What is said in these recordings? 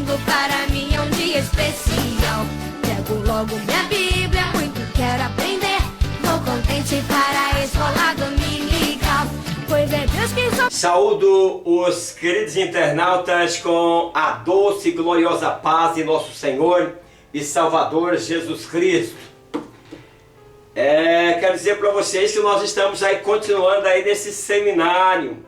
domingo para mim é um dia especial. Pego logo minha Bíblia, muito quero aprender. Vou contente para a escola dominical, pois é Deus que só... Saúdo os queridos internautas com a doce e gloriosa paz de nosso Senhor e Salvador Jesus Cristo. Quero dizer para vocês que nós estamos aí continuando aí nesse seminário,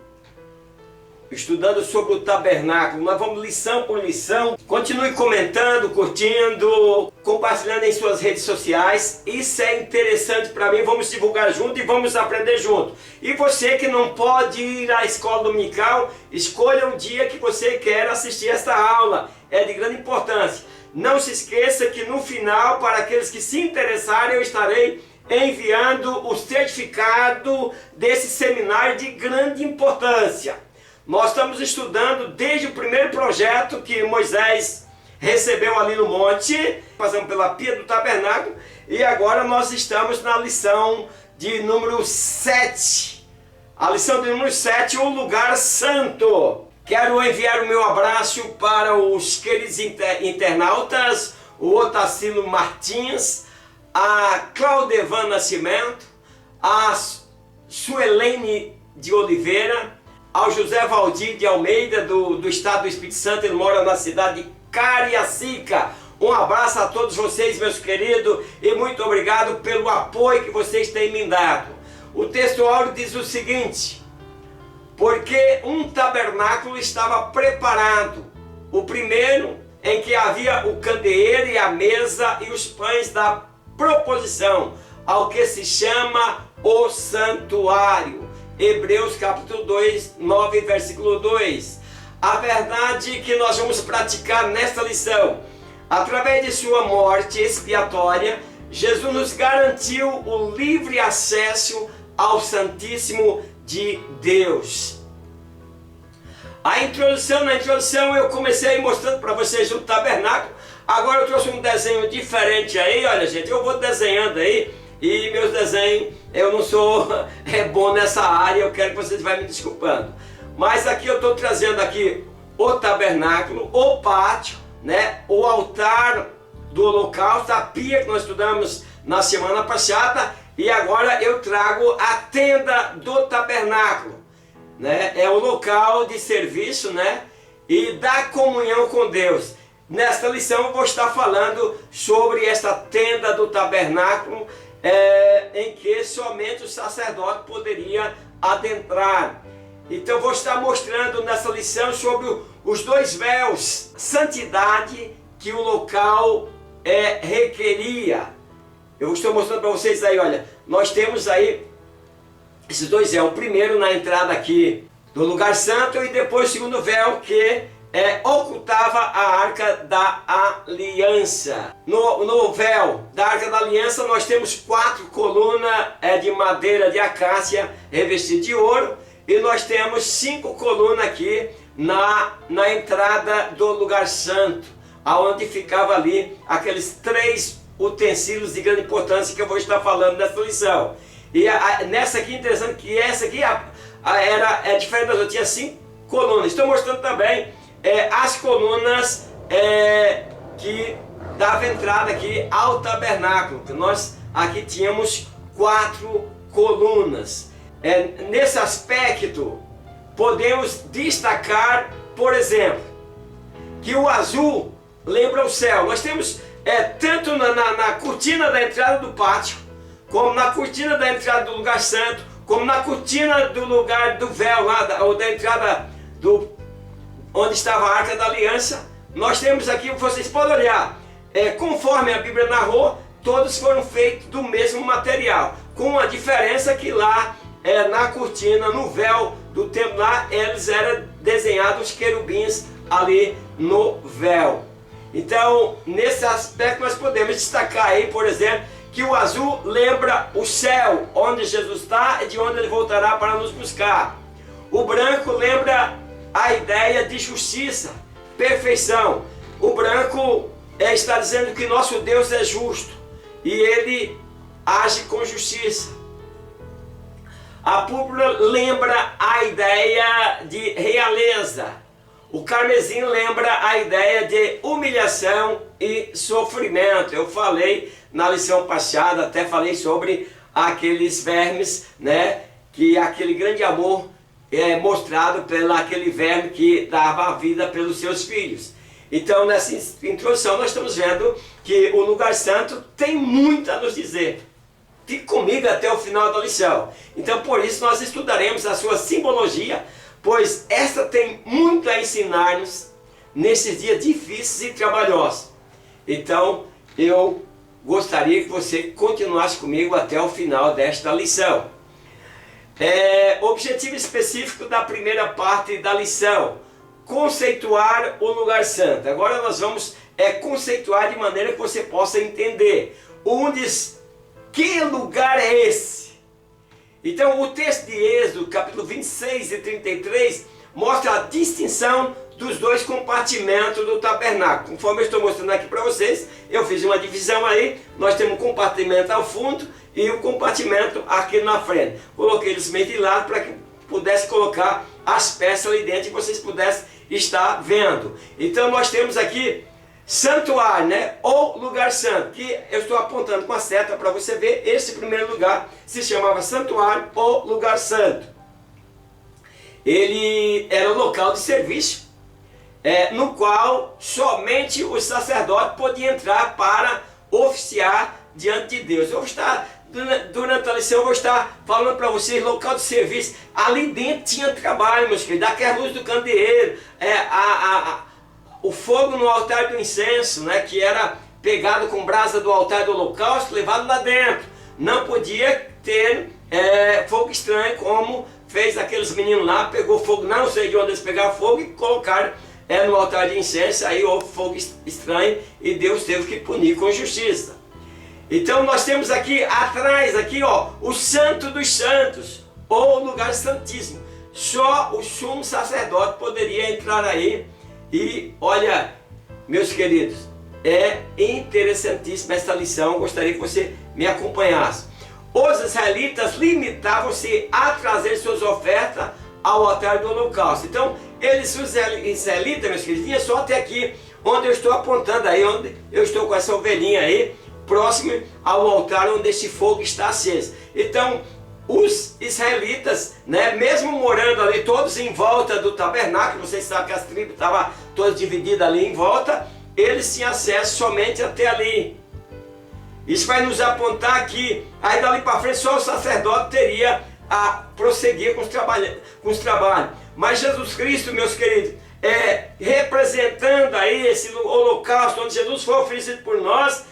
estudando sobre o tabernáculo. Nós vamos lição por lição. Continue comentando, curtindo, compartilhando em suas redes sociais. Isso é interessante para mim. Vamos divulgar junto e vamos aprender junto. E você que não pode ir à escola dominical, escolha um dia que você quer assistir esta aula. É de grande importância. Não se esqueça que no final, para aqueles que se interessarem, eu estarei enviando o certificado desse seminário de grande importância. Nós estamos estudando desde o primeiro projeto que Moisés recebeu ali no monte, passamos pela pia do tabernáculo, e agora nós estamos na lição de número 7. A lição de número 7, o lugar santo. Quero enviar o meu abraço para os queridos internautas, o Otacílio Martins, a Claudevan Nascimento, a Suelene de Oliveira, ao José Valdir de Almeida, do estado do Espírito Santo. Ele mora na cidade de Cariacica. Um abraço a todos vocês, meus queridos, e muito obrigado pelo apoio que vocês têm me dado. O texto áureo diz o seguinte: porque um tabernáculo estava preparado, o primeiro em que havia o candeeiro e a mesa e os pães da proposição, ao que se chama o santuário. Hebreus capítulo 2, 9, versículo 2. A verdade que nós vamos praticar nesta lição: através de sua morte expiatória, Jesus nos garantiu o livre acesso ao Santíssimo de Deus. Na introdução eu comecei mostrando para vocês o tabernáculo. Agora eu trouxe um desenho diferente aí, olha gente, eu vou desenhando aí. E meus desenhos, eu não sou bom nessa área, eu quero que vocês vão me desculpando. Mas aqui eu estou trazendo aqui o tabernáculo, o pátio, né, o altar do holocausto, a pia que nós estudamos na semana passada. E agora eu trago a tenda do tabernáculo, né, é o local de serviço, né, e da comunhão com Deus. Nesta lição eu vou estar falando sobre esta tenda do tabernáculo, em que somente o sacerdote poderia adentrar. Então eu vou estar mostrando nessa lição sobre os dois véus, santidade que o local requeria. Eu estou mostrando para vocês aí, olha, nós temos aí esses dois véus, o primeiro na entrada aqui do lugar santo e depois o segundo véu que ocultava a Arca da Aliança. No véu da Arca da Aliança nós temos 4 colunas de madeira de acácia revestidas de ouro, e nós temos 5 colunas aqui na entrada do lugar santo, aonde ficava ali aqueles 3 utensílios de grande importância que eu vou estar falando nessa lição. E nessa aqui, interessante que essa aqui era diferente das outras, tinha 5 colunas. Estou mostrando também as colunas que davam entrada aqui ao tabernáculo, que nós aqui tínhamos 4 colunas. Nesse aspecto podemos destacar, por exemplo, que o azul lembra o céu. Nós temos tanto na cortina da entrada do pátio, como na cortina da entrada do lugar santo, como na cortina do lugar do véu lá, ou da entrada onde estava a Arca da Aliança. Nós temos aqui, vocês podem olhar, conforme a Bíblia narrou, todos foram feitos do mesmo material, com a diferença que lá na cortina, no véu do templo, lá eles eram desenhados os querubins ali no véu. Então, nesse aspecto nós podemos destacar aí, por exemplo, que o azul lembra o céu, onde Jesus está e de onde ele voltará para nos buscar. O branco lembra a ideia de justiça, perfeição. O branco está dizendo que nosso Deus é justo e ele age com justiça. A púrpura lembra a ideia de realeza. O carmesim lembra a ideia de humilhação e sofrimento. Eu falei na lição passada, até falei sobre aqueles vermes, né? Que aquele grande amor é mostrado pelo aquele verme que dava a vida pelos seus filhos. Então, nessa introdução, nós estamos vendo que o lugar santo tem muito a nos dizer. Fique comigo até o final da lição. Então, por isso, nós estudaremos a sua simbologia, pois esta tem muito a ensinar-nos nesses dias difíceis e trabalhosos. Então, eu gostaria que você continuasse comigo até o final desta lição. Objetivo específico da primeira parte da lição: conceituar o lugar santo. Agora nós vamos conceituar de maneira que você possa entender. Que lugar é esse? Então o texto de Êxodo, capítulo 26 e 33, mostra a distinção dos dois compartimentos do tabernáculo. Conforme eu estou mostrando aqui para vocês, eu fiz uma divisão aí. Nós temos um compartimento ao fundo e um compartimento aqui na frente. Coloquei eles meio de lado para que pudesse colocar as peças ali dentro e vocês pudessem estar vendo. Então nós temos aqui santuário, né? Ou lugar santo, que eu estou apontando com a seta para você ver. Esse primeiro lugar se chamava santuário ou lugar santo. Ele era o local de serviço, no qual somente o sacerdote podia entrar para oficiar diante de Deus. Eu vou estar, durante a lição, eu vou estar falando para vocês local de serviço. Ali dentro tinha trabalho, meus queridos, daquela luz do candeeiro, o fogo no altar do incenso, né, que era pegado com brasa do altar do holocausto, levado lá dentro. Não podia ter fogo estranho, como fez aqueles meninos lá, pegou fogo, não sei de onde eles pegaram fogo e colocaram no altar de incenso. Aí houve fogo estranho e Deus teve que punir com justiça. Então nós temos aqui atrás, aqui, ó, o Santo dos Santos, ou lugar santíssimo. Só o sumo sacerdote poderia entrar aí. E olha, meus queridos, é interessantíssima essa lição. Eu gostaria que você me acompanhasse. Os israelitas limitavam-se a trazer suas ofertas ao altar do holocausto. Então, os israelitas, meus queridos, vinham só até aqui, onde eu estou apontando aí, onde eu estou com essa ovelhinha aí, próximo ao altar onde esse fogo está aceso. Então, os israelitas, né, mesmo morando ali todos em volta do tabernáculo, vocês sabem que as tribos estavam todas divididas ali em volta, eles tinham acesso somente até ali. Isso vai nos apontar que aí dali para frente só o sacerdote teria a prosseguir com os trabalhos. Mas Jesus Cristo, meus queridos, representando aí esse holocausto onde Jesus foi oferecido por nós,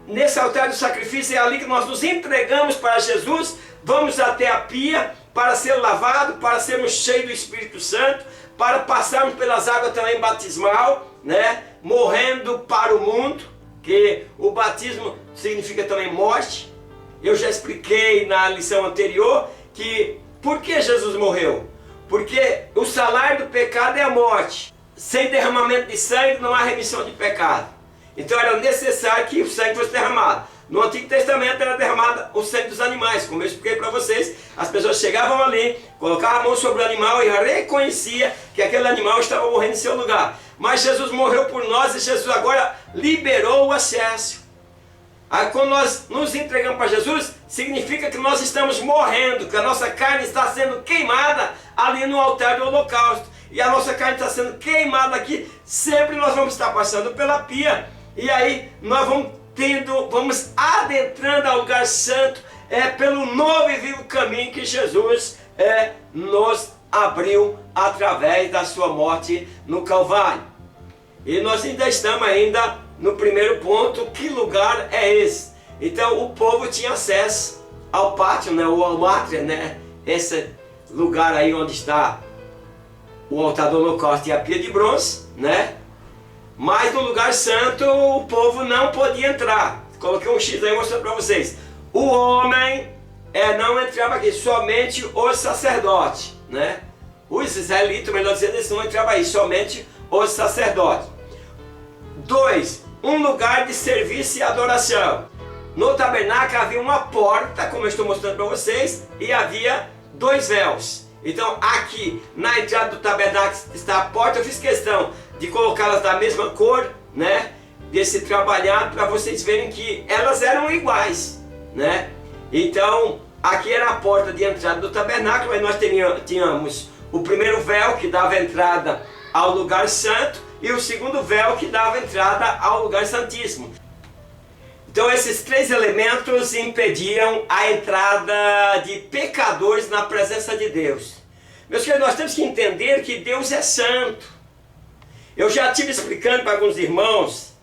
nesse altar do sacrifício é ali que nós nos entregamos para Jesus. Vamos até a pia para ser lavado, para sermos cheios do Espírito Santo, para passarmos pelas águas também batismal, né? Morrendo para o mundo, que o batismo significa também morte. Eu já expliquei na lição anterior que por que Jesus morreu? Porque o salário do pecado é a morte. Sem derramamento de sangue não há remissão de pecado. Então era necessário que o sangue fosse derramado. No Antigo Testamento era derramado o sangue dos animais, como eu expliquei para vocês. As pessoas chegavam ali, colocavam a mão sobre o animal e reconhecia que aquele animal estava morrendo em seu lugar. Mas Jesus morreu por nós e Jesus agora liberou o acesso. Aí quando nós nos entregamos para Jesus, significa que nós estamos morrendo, que a nossa carne está sendo queimada ali no altar do holocausto. E a nossa carne está sendo queimada aqui, sempre nós vamos estar passando pela pia. E aí nós vamos adentrando ao lugar santo, pelo novo e vivo caminho que Jesus nos abriu através da sua morte no Calvário. E nós ainda estamos no primeiro ponto: que lugar é esse? Então o povo tinha acesso ao pátio, né, ou ao átrio, né, esse lugar aí onde está o altar do holocausto e a pia de bronze, né? Mas no lugar santo o povo não podia entrar. Coloquei um X aí mostrando para vocês. O homem não entrava aqui, somente os sacerdotes, né? Os israelitas, melhor dizendo, eles não entravam aí, somente os sacerdotes. 2. Um lugar de serviço e adoração. No tabernáculo havia uma porta, como eu estou mostrando para vocês, e havia 2 véus. Então aqui na entrada do tabernáculo está a porta. Eu fiz questão de colocá-las da mesma cor, né? Desse trabalhado, para vocês verem que elas eram iguais, né? Então aqui era a porta de entrada do tabernáculo. Aí nós tínhamos o primeiro véu que dava entrada ao lugar santo e o segundo véu que dava entrada ao lugar santíssimo. Então esses três elementos impediam a entrada de pecadores na presença de Deus. Meus queridos, nós temos que entender que Deus é santo. Eu já estive explicando para alguns irmãos,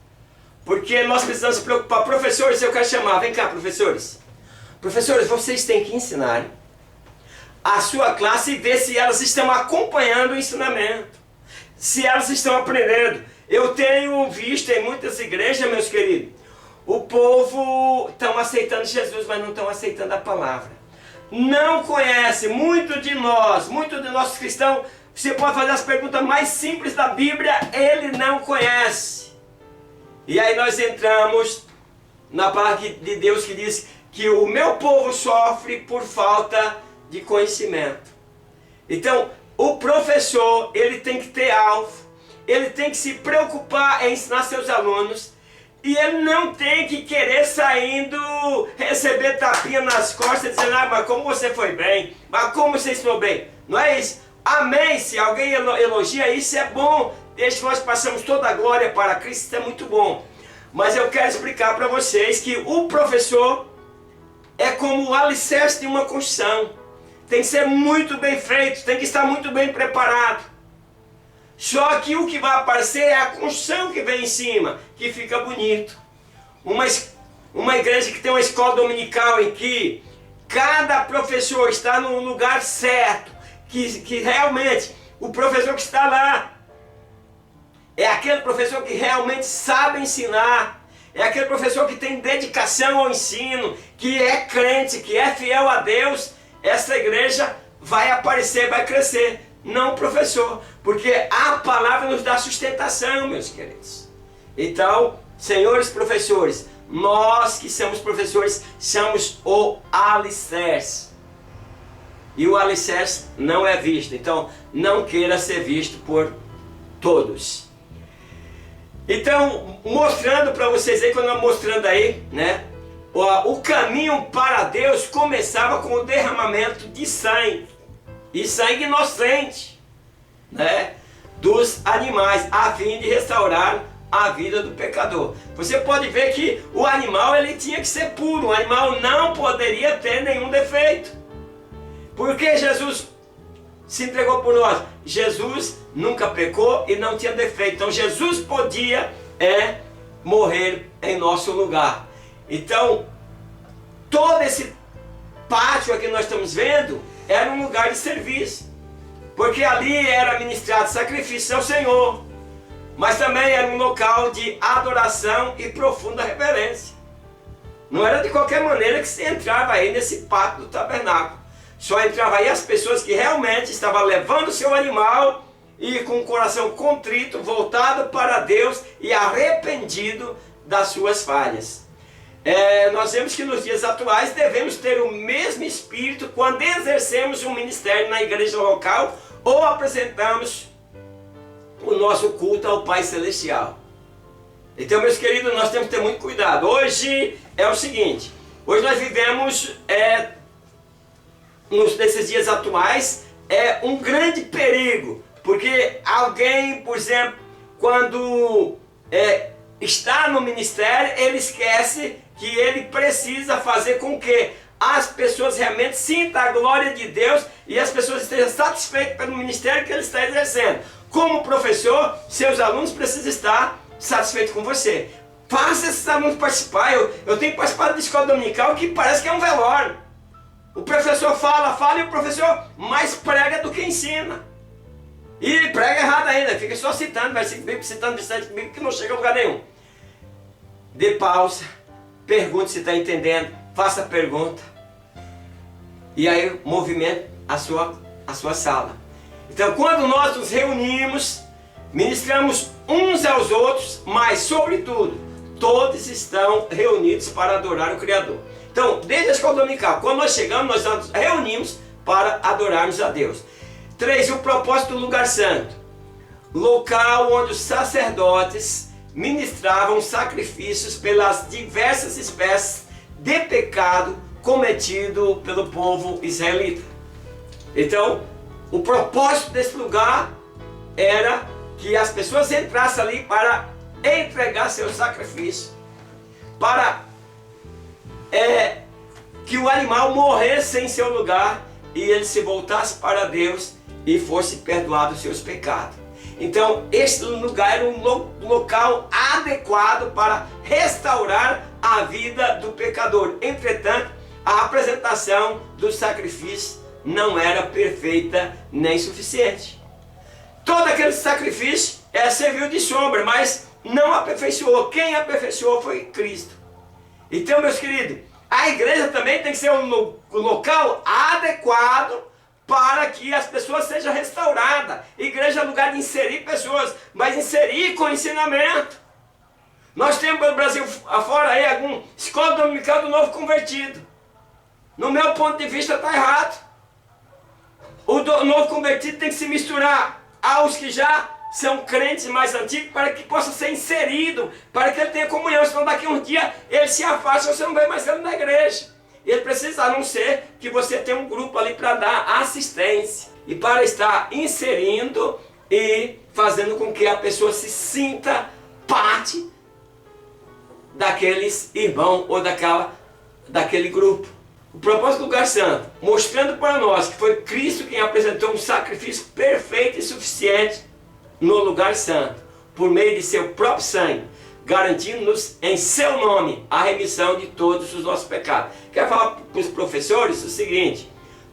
porque nós precisamos se preocupar. Professores, eu quero chamar, vem cá professores. Professores, vocês têm que ensinar a sua classe e ver se elas estão acompanhando o ensinamento, se elas estão aprendendo. Eu tenho visto em muitas igrejas, meus queridos, o povo estão aceitando Jesus, mas não estão aceitando a palavra. Não conhece. Muitos de nossos cristãos, você pode fazer as perguntas mais simples da Bíblia, ele não conhece. E aí nós entramos na parte de Deus que diz que o meu povo sofre por falta de conhecimento. Então, o professor, ele tem que ter alvo, ele tem que se preocupar em ensinar seus alunos. E ele não tem que querer saindo, receber tapinha nas costas, dizendo, ah, mas como você foi bem, mas como você ensinou bem. Não é isso? Amém, se alguém elogia isso é bom, desde que nós passamos toda a glória para Cristo, isso é muito bom. Mas eu quero explicar para vocês que o professor é como o alicerce de uma construção. Tem que ser muito bem feito, tem que estar muito bem preparado. Só que o que vai aparecer é a construção que vem em cima, que fica bonito. Uma igreja que tem uma escola dominical em que cada professor está no lugar certo, que realmente o professor que está lá é aquele professor que realmente sabe ensinar, é aquele professor que tem dedicação ao ensino, que é crente, que é fiel a Deus. Essa igreja vai aparecer, vai crescer. Não o professor, porque a palavra nos dá sustentação, meus queridos. Então, senhores professores, nós que somos professores, somos o alicerce. E o alicerce não é visto, então não queira ser visto por todos. Então, mostrando para vocês aí, quando eu mostrando aí, né? O caminho para Deus começava com o derramamento de sangue. E sangue inocente, né, dos animais, a fim de restaurar a vida do pecador. Você pode ver que o animal ele tinha que ser puro, o animal não poderia ter nenhum defeito. Por que Jesus se entregou por nós? Jesus nunca pecou e não tinha defeito, então Jesus podia morrer em nosso lugar. Então, todo esse pátio aqui que nós estamos vendo era um lugar de serviço, porque ali era ministrado sacrifício ao Senhor, mas também era um local de adoração e profunda reverência. Não era de qualquer maneira que se entrava aí nesse pátio do tabernáculo. Só entrava aí as pessoas que realmente estavam levando o seu animal e com o coração contrito, voltado para Deus e arrependido das suas falhas. Nós vemos que nos dias atuais devemos ter o mesmo espírito quando exercemos um ministério na igreja local ou apresentamos o nosso culto ao Pai Celestial. Então, meus queridos, nós temos que ter muito cuidado. Hoje é o seguinte, hoje nós vivemos, nesses dias atuais, um grande perigo, porque alguém, por exemplo, quando está no ministério, ele esquece que ele precisa fazer com que as pessoas realmente sintam a glória de Deus e as pessoas estejam satisfeitas pelo ministério que ele está exercendo. Como professor, seus alunos precisam estar satisfeitos com você. Faça esses alunos participar. Eu tenho participado de escola dominical que parece que é um velório. O professor fala e o professor mais prega do que ensina. E prega errado ainda, fica só citando versículo bíblico, citando versículo bíblico que não chega a lugar nenhum. Dê pausa, pergunte se está entendendo, faça pergunta. E aí movimente a sua sala. Então quando nós nos reunimos, ministramos uns aos outros, mas sobretudo, todos estão reunidos para adorar o Criador. Então, desde a escola dominical, quando nós chegamos, nós nos reunimos para adorarmos a Deus. 3. O propósito do lugar santo. Local onde os sacerdotes ministravam sacrifícios pelas diversas espécies de pecado cometido pelo povo israelita. Então, o propósito desse lugar era que as pessoas entrassem ali para entregar seu sacrifício, para que o animal morresse em seu lugar e ele se voltasse para Deus e fosse perdoado os seus pecados. Então, este lugar era um local adequado para restaurar a vida do pecador. Entretanto, a apresentação do sacrifício não era perfeita nem suficiente. Todo aquele sacrifício serviu de sombra, mas não aperfeiçoou. Quem aperfeiçoou foi Cristo. Então, meus queridos, a igreja também tem que ser um local adequado para que as pessoas sejam restauradas. Igreja é lugar de inserir pessoas, mas inserir com ensinamento. Nós temos no Brasil afora aí alguma escola dominical do novo convertido. No meu ponto de vista está errado. O novo convertido tem que se misturar aos que já são crentes mais antigos para que possa ser inserido, para que ele tenha comunhão, senão daqui a um dia ele se afasta, você não vê mais ele na igreja. Ele precisa, a não ser que você tenha um grupo ali para dar assistência e para estar inserindo e fazendo com que a pessoa se sinta parte daqueles irmãos ou daquele grupo. O propósito do lugar santo, mostrando para nós que foi Cristo quem apresentou um sacrifício perfeito e suficiente no lugar santo, por meio de seu próprio sangue, garantindo-nos em seu nome a remissão de todos os nossos pecados. Quero falar para os professores o seguinte: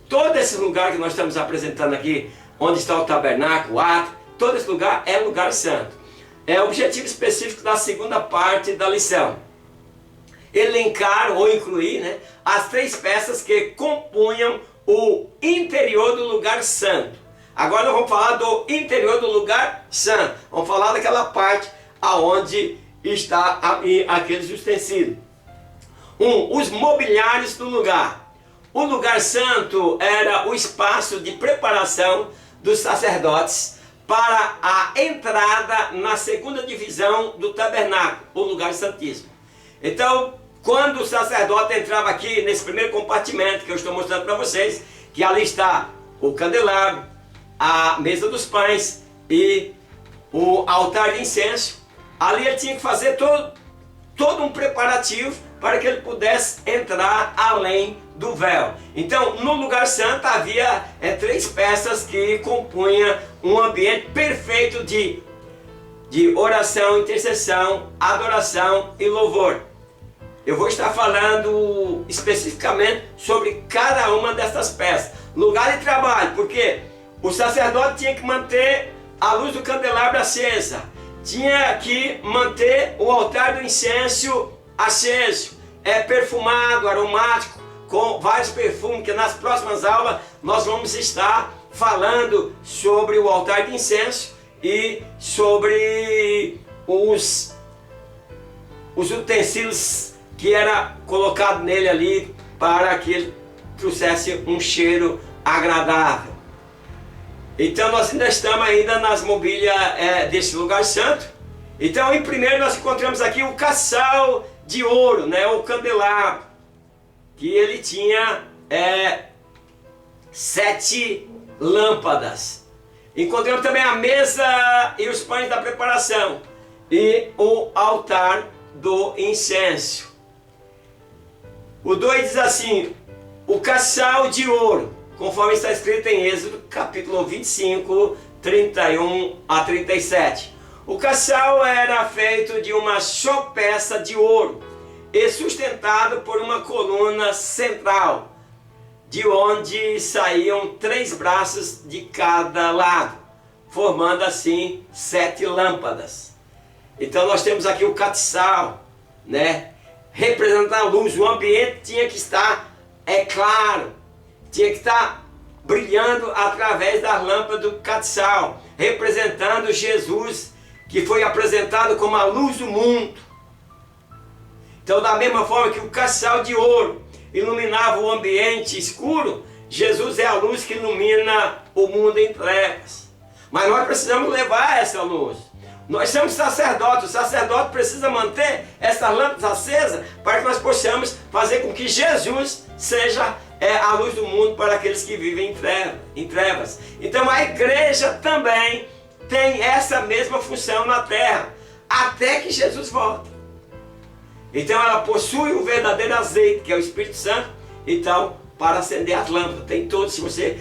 todo esse lugar que nós estamos apresentando aqui, onde está o tabernáculo, o átrio, todo esse lugar é lugar santo. É o objetivo específico da segunda parte da lição: elencar ou incluir, as 3 peças que compunham o interior do lugar santo. Agora nós vamos falar do interior do lugar santo. Vamos falar daquela parte aonde está aqueles utensílios. 1. Os mobiliários do lugar. O lugar santo era o espaço de preparação dos sacerdotes para a entrada na segunda divisão do tabernáculo, o lugar santíssimo. Então, quando o sacerdote entrava aqui nesse primeiro compartimento que eu estou mostrando para vocês, que ali está o candelabro, a mesa dos pães e o altar de incenso, ali ele tinha que fazer todo um preparativo para que ele pudesse entrar além do véu. Então, no lugar santo havia 3 peças que compunham um ambiente perfeito de oração, intercessão, adoração e louvor. Eu vou estar falando especificamente sobre cada uma dessas peças. Lugar de trabalho, porque o sacerdote tinha que manter a luz do candelabro acesa, tinha que manter o altar do incenso aceso, perfumado, aromático, com vários perfumes, que nas próximas aulas nós vamos estar falando sobre o altar de incenso e sobre os utensílios que era colocado nele ali para que ele trouxesse um cheiro agradável. Então nós ainda estamos nas mobílias desse lugar santo. Então em primeiro nós encontramos aqui o caçal de ouro, o candelabro, que ele tinha 7 lâmpadas. Encontramos também a mesa e os pães da preparação e o altar do incenso. O 2 diz assim: o caçal de ouro, conforme está escrito em Êxodo, capítulo 25, 31 a 37. O caçal era feito de uma só peça de ouro e sustentado por uma coluna central, de onde saíam 3 braços de cada lado, formando assim 7 lâmpadas. Então nós temos aqui o caçal, representando a luz. O ambiente tinha que estar claro, tinha que estar brilhando através das lâmpadas do caçal, representando Jesus, que foi apresentado como a luz do mundo. Então, da mesma forma que o caçal de ouro iluminava o ambiente escuro, Jesus é a luz que ilumina o mundo em trevas. Mas nós precisamos levar essa luz. Nós somos sacerdotes, o sacerdote precisa manter essas lâmpadas acesas para que nós possamos fazer com que Jesus seja a luz do mundo para aqueles que vivem em trevas. Então a igreja também tem essa mesma função na terra, até que Jesus volte. Então ela possui o verdadeiro azeite, que é o Espírito Santo, então para acender as lâmpadas. Tem todos, se você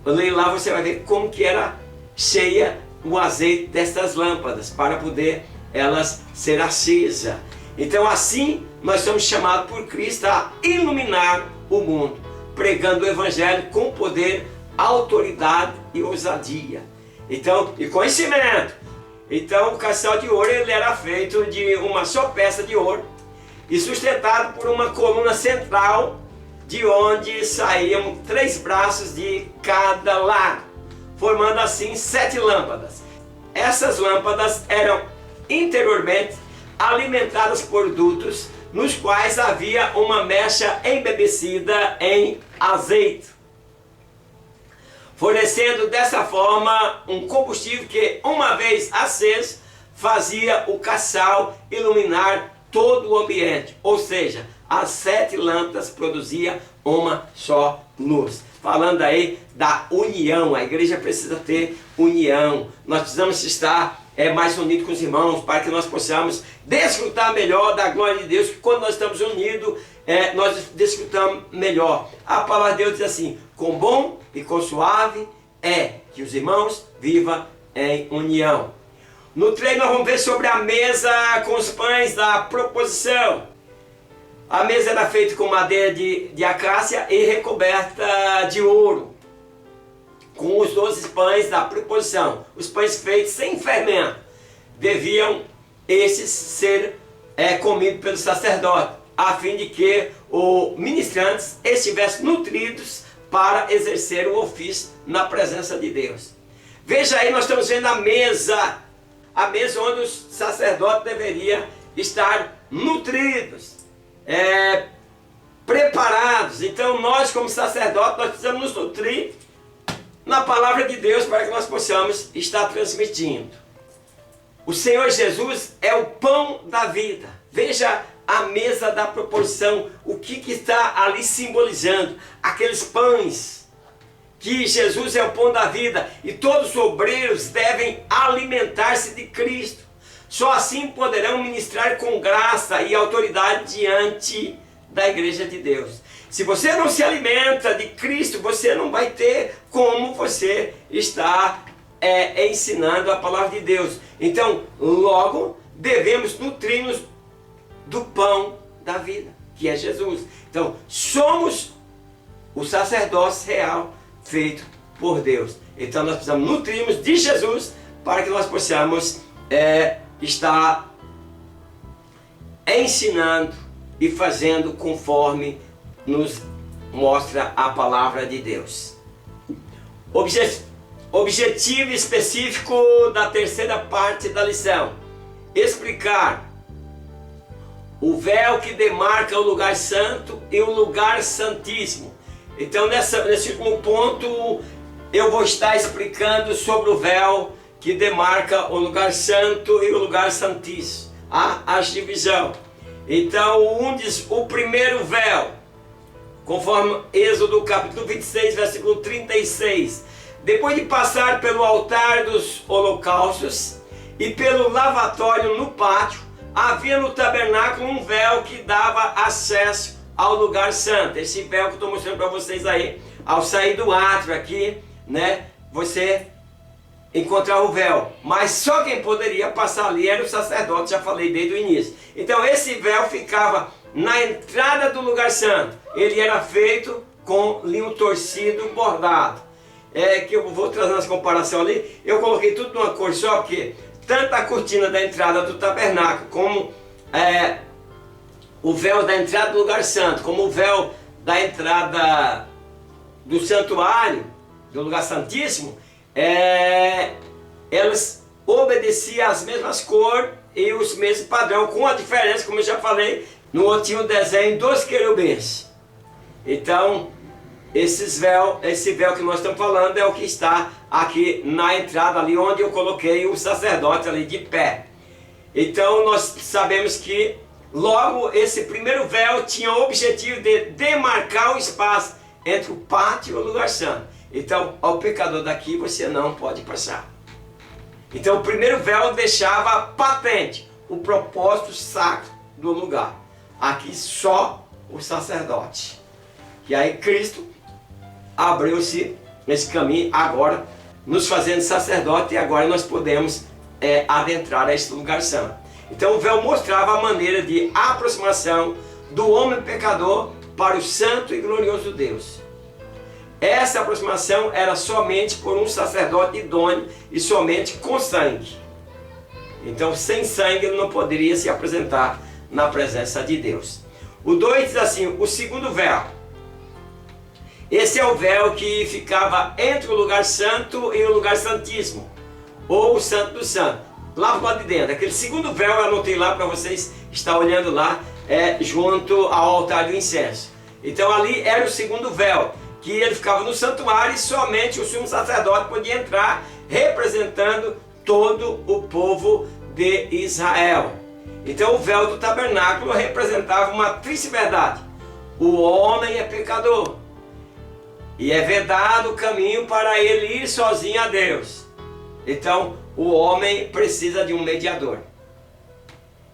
ler lá, você vai ver como que era cheia o azeite dessas lâmpadas, para poder elas ser acesas. Então assim nós somos chamados por Cristo a iluminar o mundo, pregando o Evangelho com poder, autoridade e ousadia. Então, e conhecimento. Então o castiçal de ouro ele era feito de uma só peça de ouro e sustentado por uma coluna central, de onde saíam 3 braços de cada lado, formando assim 7 lâmpadas. Essas lâmpadas eram interiormente alimentadas por dutos, nos quais havia uma mecha embebecida em azeite, fornecendo dessa forma um combustível que, uma vez aceso, fazia o castiçal iluminar todo o ambiente. Ou seja, as 7 lâmpadas produziam uma só luz. Falando aí da união, a igreja precisa ter união. Nós precisamos estar mais unidos com os irmãos, para que nós possamos desfrutar melhor da glória de Deus, que quando nós estamos unidos, nós desfrutamos melhor. A palavra de Deus diz assim: com bom e com suave é que os irmãos vivam em união. No treino nós vamos ver sobre a mesa com os pães da proposição. A mesa era feita com madeira de acácia e recoberta de ouro, com os 12 pães da proposição. Os pães feitos sem fermento deviam esses ser comidos pelo sacerdote, a fim de que os ministrantes estivessem nutridos para exercer o ofício na presença de Deus. Veja aí, nós estamos vendo a mesa onde os sacerdotes deveriam estar nutridos, preparados. Então nós, como sacerdotes, nós precisamos nos nutrir na palavra de Deus, para que nós possamos estar transmitindo. O Senhor Jesus é o pão da vida. Veja a mesa da proporção, o que está ali simbolizando? Aqueles pães, que Jesus é o pão da vida, e todos os obreiros devem alimentar-se de Cristo. Só assim poderão ministrar com graça e autoridade diante da igreja de Deus. Se você não se alimenta de Cristo, você não vai ter como você estar ensinando a palavra de Deus. Então, logo, devemos nutrir-nos do pão da vida, que é Jesus. Então, somos o sacerdócio real feito por Deus. Então, nós precisamos nutrir-nos de Jesus para que nós possamos estar ensinando e fazendo conforme nos mostra a palavra de Deus. Objetivo específico da terceira parte da lição: explicar o véu que demarca o lugar santo e o lugar santíssimo. Então nesse último ponto eu vou estar explicando sobre o véu que demarca o lugar santo e o lugar santíssimo, as divisões. Então diz o primeiro véu, conforme Êxodo capítulo 26, versículo 36. Depois de passar pelo altar dos holocaustos e pelo lavatório no pátio, havia no tabernáculo um véu que dava acesso ao lugar santo. Esse véu que eu estou mostrando para vocês aí, ao sair do átrio aqui, né, você encontrar o véu. Mas só quem poderia passar ali era o sacerdote, já falei desde o início. Então esse véu ficava na entrada do lugar santo. Ele era feito com linho torcido bordado. Que eu vou trazer essa comparação ali. Eu coloquei tudo numa cor só, porque tanto a cortina da entrada do tabernáculo, como o véu da entrada do lugar santo, como o véu da entrada do santuário, do lugar santíssimo, elas obedeciam as mesmas cores e os mesmos padrões, com a diferença, como eu já falei, no outro tinha o desenho dos querubins. Então, esse véu que nós estamos falando é o que está aqui na entrada ali, onde eu coloquei o sacerdote ali de pé. Então nós sabemos que logo esse primeiro véu tinha o objetivo de demarcar o espaço entre o pátio e o lugar santo. Então ao pecador daqui você não pode passar. Então o primeiro véu deixava patente o propósito sacro do lugar. Aqui só o sacerdote. E aí Cristo abriu-se esse caminho agora, nos fazendo sacerdote, e agora nós podemos adentrar a este lugar santo. Então o véu mostrava a maneira de aproximação do homem pecador para o santo e glorioso Deus. Essa aproximação era somente por um sacerdote idôneo e somente com sangue. Então sem sangue ele não poderia se apresentar na presença de Deus. O 2 diz assim, o segundo véu. Esse é o véu que ficava entre o lugar santo e o lugar santíssimo, ou o santo do santo, lá para o lado de dentro. Aquele segundo véu eu anotei lá para vocês estar olhando lá, junto ao altar do incenso. Então ali era o segundo véu, que ele ficava no santuário e somente o sumo sacerdote podia entrar, representando todo o povo de Israel. Então o véu do tabernáculo representava uma triste verdade: o homem é pecador e é vedado o caminho para ele ir sozinho a Deus. Então o homem precisa de um mediador.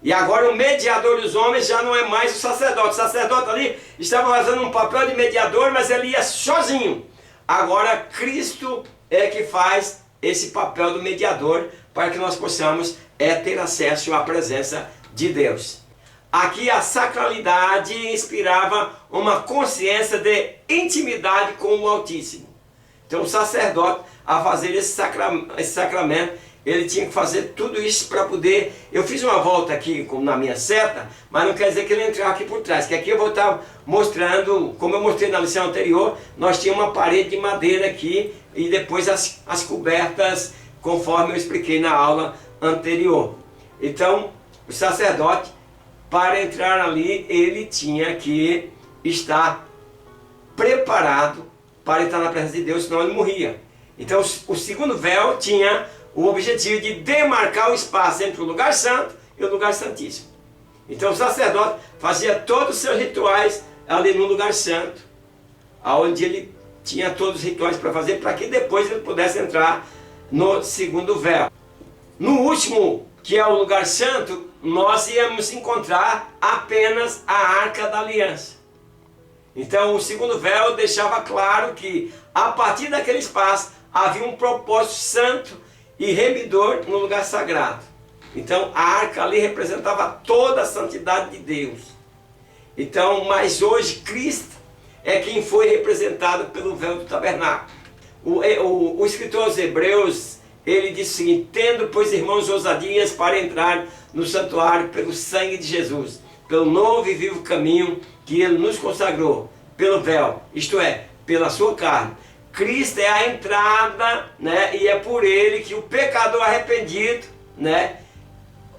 E agora o mediador dos homens já não é mais o sacerdote. O sacerdote ali estava fazendo um papel de mediador, mas ele ia sozinho. Agora Cristo é que faz esse papel do mediador para que nós possamos ter acesso à presença de Deus. Aqui a sacralidade inspirava uma consciência de intimidade com o Altíssimo. Então o sacerdote, a fazer esse sacramento, ele tinha que fazer tudo isso para poder... Eu fiz uma volta aqui na minha seta, mas não quer dizer que ele entrava aqui por trás. Que aqui eu vou estar mostrando, como eu mostrei na lição anterior, nós tínhamos uma parede de madeira aqui e depois as cobertas, conforme eu expliquei na aula anterior. Então o sacerdote, para entrar ali, ele tinha que estar preparado para entrar na presença de Deus, senão ele morria. Então o segundo véu tinha o objetivo de demarcar o espaço entre o lugar santo e o lugar santíssimo. Então o sacerdote fazia todos os seus rituais ali no lugar santo, onde ele tinha todos os rituais para fazer, para que depois ele pudesse entrar no segundo véu. No último, que é o lugar santo, nós íamos encontrar apenas a Arca da Aliança. Então o segundo véu deixava claro que a partir daquele espaço havia um propósito santo e remidor no lugar sagrado. Então a arca ali representava toda a santidade de Deus. Então, mas hoje Cristo é quem foi representado pelo véu do tabernáculo. O escritor aos Hebreus, ele diz o seguinte: tendo, pois, irmãos, ousadias para entrar no santuário pelo sangue de Jesus, pelo novo e vivo caminho que ele nos consagrou, pelo véu, isto é, pela sua carne. Cristo é a entrada, né? E é por ele que o pecador arrependido, né,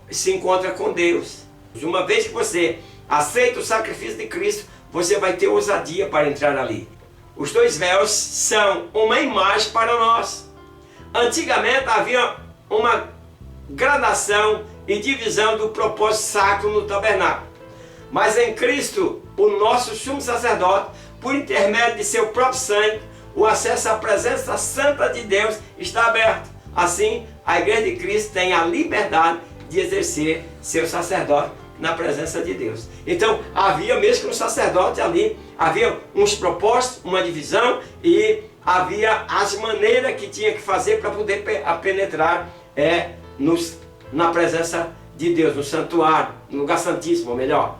se encontra com Deus. Uma vez que você aceita o sacrifício de Cristo, você vai ter ousadia para entrar ali. Os dois véus são uma imagem para nós. Antigamente havia uma gradação e divisão do propósito sacro no tabernáculo. Mas em Cristo, o nosso sumo sacerdote, por intermédio de seu próprio sangue, o acesso à presença santa de Deus está aberto. Assim, a Igreja de Cristo tem a liberdade de exercer seu sacerdote na presença de Deus. Então, havia mesmo que um sacerdote ali, havia uns propósitos, uma divisão, e havia as maneiras que tinha que fazer para poder penetrar na presença de Deus, no santuário, no lugar santíssimo, ou melhor.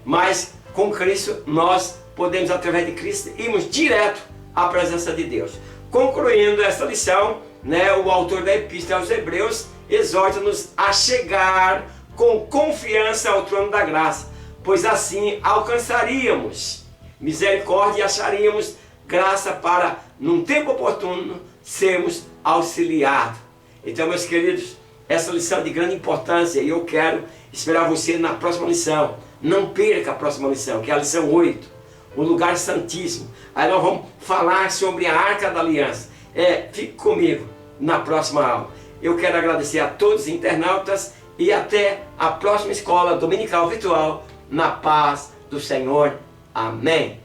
Mas com Cristo, nós podemos, através de Cristo, irmos direto à presença de Deus. Concluindo esta lição, né, o autor da Epístola aos Hebreus exorta-nos a chegar com confiança ao trono da graça, pois assim alcançaríamos misericórdia e acharíamos graça para, num tempo oportuno, sermos auxiliados. Então, meus queridos, essa lição é de grande importância e eu quero esperar você na próxima lição. Não perca a próxima lição, que é a lição 8. o lugar santíssimo. Aí nós vamos falar sobre a Arca da Aliança. Fique comigo na próxima aula. Eu quero agradecer a todos os internautas e até a próxima escola dominical virtual, na paz do Senhor. Amém.